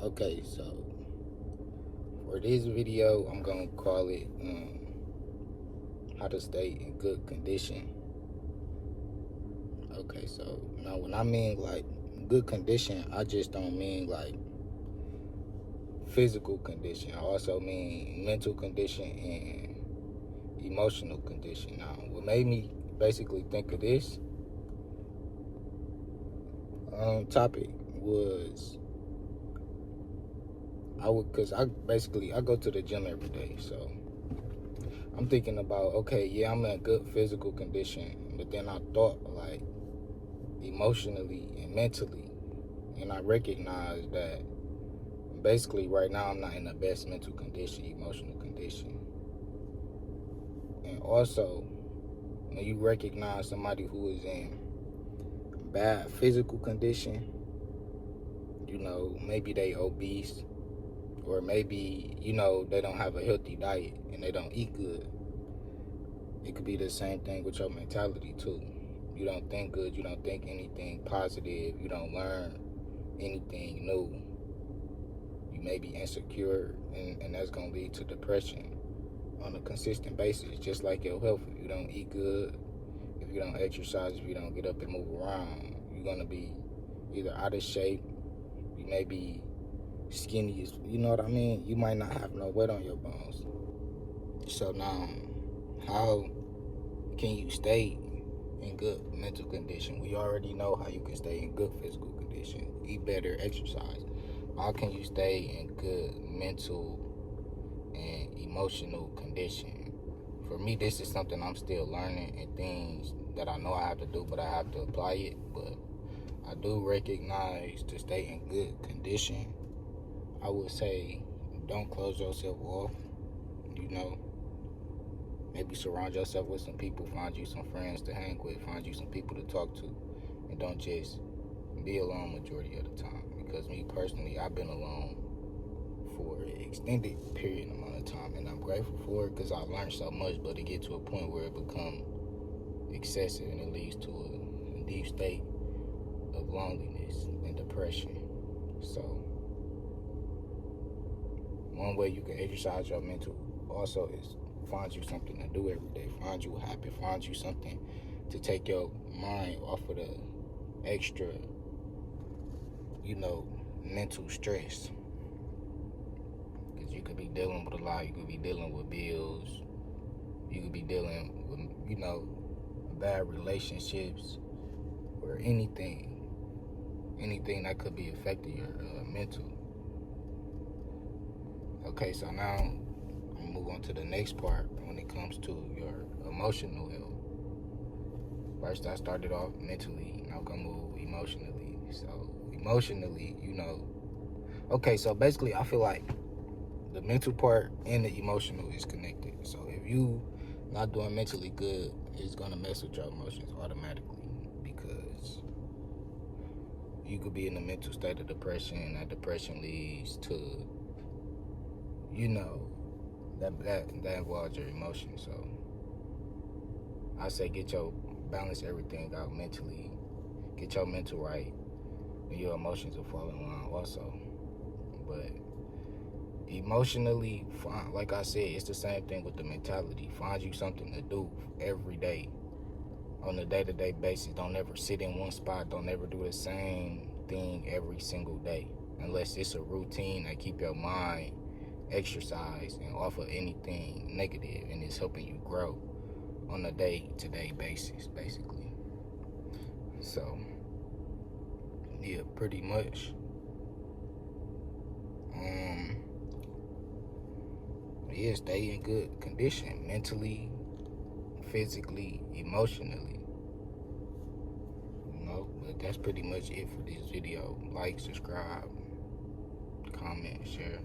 Okay, so for this video, I'm gonna call it how to stay in good condition. Okay, so now when I mean like good condition, I just don't mean like physical condition. I also mean mental condition and emotional condition. Now, what made me basically think of this topic was cause I go to the gym every day, so I'm thinking about, okay, yeah, I'm in good physical condition, but then I thought like emotionally and mentally, and I recognize that basically right now I'm not in the best mental condition, emotional condition. And also, when you recognize somebody who is in bad physical condition, maybe they obese, or maybe, they don't have a healthy diet and they don't eat good. It could be the same thing with your mentality too. You don't think good, you don't think anything positive, you don't learn anything new. You may be insecure, and that's going to lead to depression on a consistent basis, just like your health. If you don't eat good, if you don't exercise, if you don't get up and move around, you're going to be either out of shape, you may be skinny, you know what I mean? You might not have no weight on your bones. So now, how can you stay in good mental condition? We already know how you can stay in good physical condition. Eat better, exercise. How can you stay in good mental and emotional condition? For me, this is something I'm still learning, and things that I know I have to do, but I have to apply it. But I do recognize, to stay in good condition, I would say don't close yourself off. Maybe surround yourself with some people, find you some friends to hang with, find you some people to talk to, and don't just be alone majority of the time. Because me personally, I've been alone for an extended period amount of time, and I'm grateful for it because I learned so much. But it get to a point where it becomes excessive, and it leads to a deep state of loneliness and depression. So one way you can exercise your mental also is find you something to do every day. Find you happy. Find you something to take your mind off of the extra, mental stress. Because you could be dealing with a lot. You could be dealing with bills. You could be dealing with, bad relationships, or anything that could be affecting your mental. Okay, so now I'm gonna move on to the next part when it comes to your emotional health. First, I started off mentally, and I'm gonna move emotionally. So, emotionally, okay, so basically, I feel like the mental part and the emotional is connected. So, if you not doing mentally good, it's gonna mess with your emotions automatically, because you could be in a mental state of depression, and that depression leads to, that involves your emotions. So I say balance everything out mentally, get your mental right, and your emotions will fall in line also. But emotionally, like I said, it's the same thing with the mentality. Find you something to do every day, on a day-to-day basis. Don't ever sit in one spot. Don't ever do the same thing every single day, unless it's a routine that keep your mind exercise and off of anything negative, and it's helping you grow on a day-to-day basis, basically. So, yeah, pretty much. Yeah, stay in good condition, mentally, physically, emotionally. But that's pretty much it for this video. Like, subscribe, comment, share.